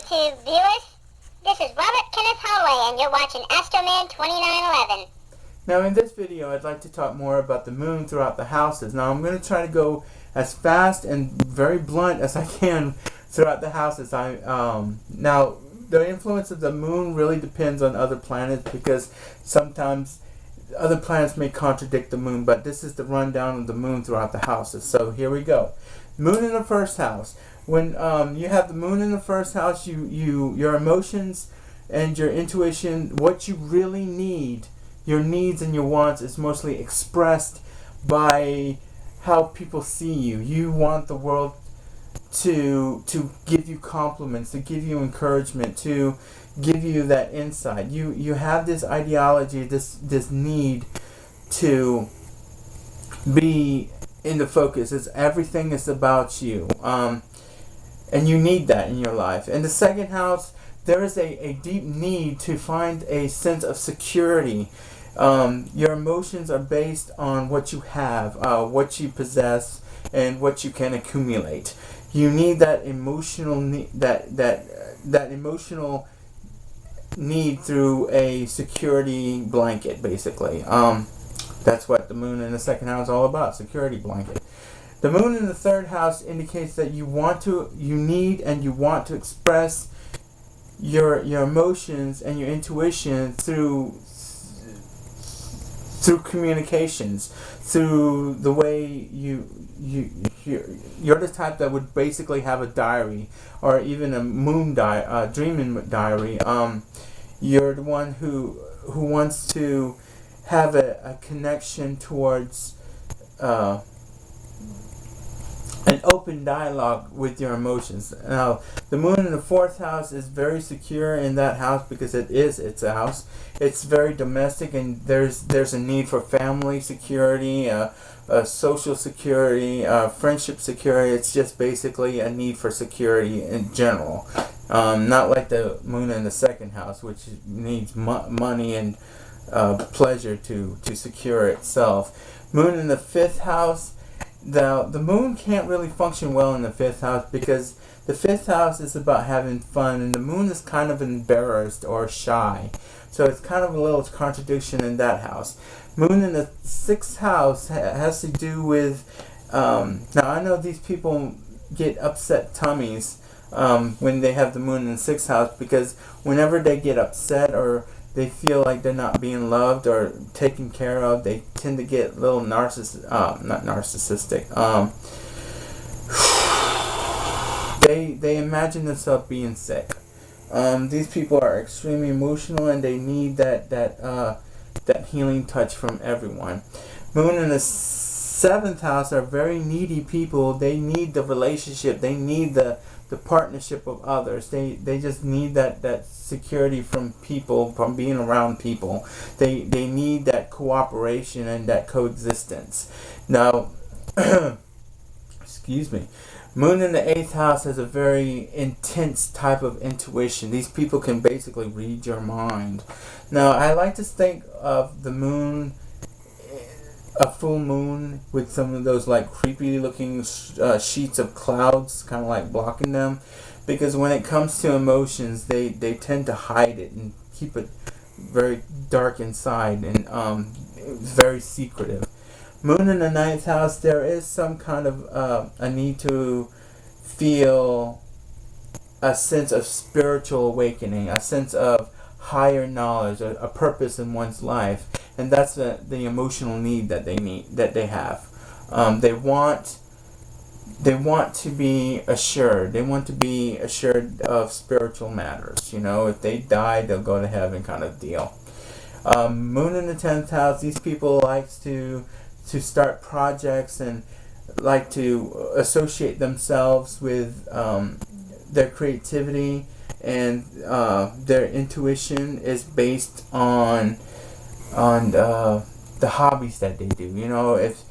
YouTube viewers. This is Robert Kenneth Holloway, and you're watching Astroman 2911. Now in this video I'd like to talk more about the moon throughout the houses. Now I'm going to try to go as fast and very blunt as I can throughout the houses. Now the influence of the moon really depends on other planets, because sometimes other planets may contradict the moon, but this is the rundown of the moon throughout the houses. So here we go. Moon in the first house. When you have the moon in the first house, your emotions and your intuition, what you really need, your needs and your wants, is mostly expressed by how people see you. You want the world to give you compliments, to give you encouragement, to give you that insight. You have this ideology, this need to be in the focus. Everything is about you, and you need that in your life. In the second house, there is a deep need to find a sense of security. Your emotions are based on what you have, what you possess, and what you can accumulate. You need that emotional that emotional need through a security blanket, basically. That's what the moon in the second house is all about, security blanket. The moon in the third house indicates that you need and you want to express your emotions and your intuition through communications, through the way you're the type that would basically have a diary, or even a dreaming diary. You're the one who wants to have a connection towards an open dialogue with your emotions. Now, the moon in the fourth house is very secure in that house because it's a house. It's very domestic, and there's a need for family security, social security, friendship security. It's just basically a need for security in general. Not like the moon in the second house, which needs money and pleasure to secure itself. Moon in the fifth house. The moon can't really function well in the fifth house, because the fifth house is about having fun, and the moon is kind of embarrassed or shy. So it's kind of a little contradiction in that house. Moon in the sixth house has to do with, now I know these people get upset tummies when they have the moon in the sixth house, because whenever they get upset or they feel like they're not being loved or taken care of, they tend to get a little not narcissistic. They imagine themselves being sick. These people are extremely emotional, and they need that healing touch from everyone. Moon in the seventh house are very needy people. They need the relationship. They need the partnership of others. They just need that security from people, from being around people. They need that cooperation and that coexistence. Now, excuse me. Moon in the eighth house has a very intense type of intuition. These people can basically read your mind. Now, I like to think of the moon, a full moon, with some of those like creepy looking sheets of clouds kind of like blocking them, because when it comes to emotions, they tend to hide it and keep it very dark inside, and very secretive. Moon in the ninth house, there is some kind of a need to feel a sense of spiritual awakening, a sense of higher knowledge, a purpose in one's life, and that's the emotional need that they have. They want to be assured. They want to be assured of spiritual matters. You know, if they die, they'll go to heaven, kind of deal. Moon in the 10th house, these people like to start projects and like to associate themselves with their creativity, and their intuition is based on the hobbies that they do. You know, if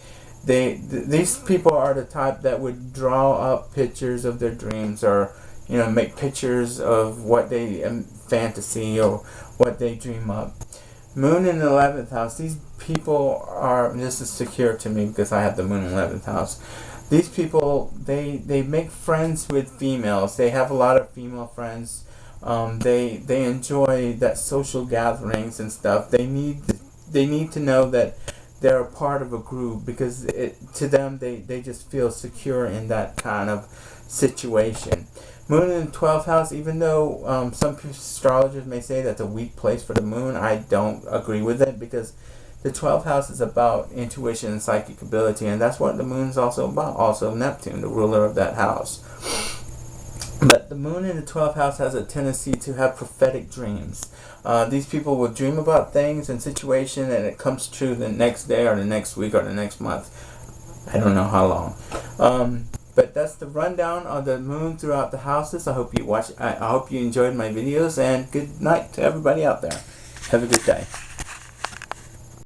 these people are the type that would draw up pictures of their dreams, or make pictures of what they fantasy or what they dream up. Moon in the 11th house. These people are, and this is secure to me because I have the moon in the 11th house. these people, they make friends with females. They have a lot of female friends. They enjoy that social gatherings and stuff. They need to know that they're a part of a group, because to them they just feel secure in that kind of situation. Moon in the 12th house, even though some astrologers may say that's a weak place for the moon, I don't agree with it, because the 12th house is about intuition and psychic ability, and that's what the moon is also about. Also Neptune, the ruler of that house. But the moon in the 12th house has a tendency to have prophetic dreams. These people will dream about things and situation, and it comes true the next day or the next week or the next month. I don't know how long. But that's the rundown of the moon throughout the houses. I hope you enjoyed my videos, and good night to everybody out there. Have a good day.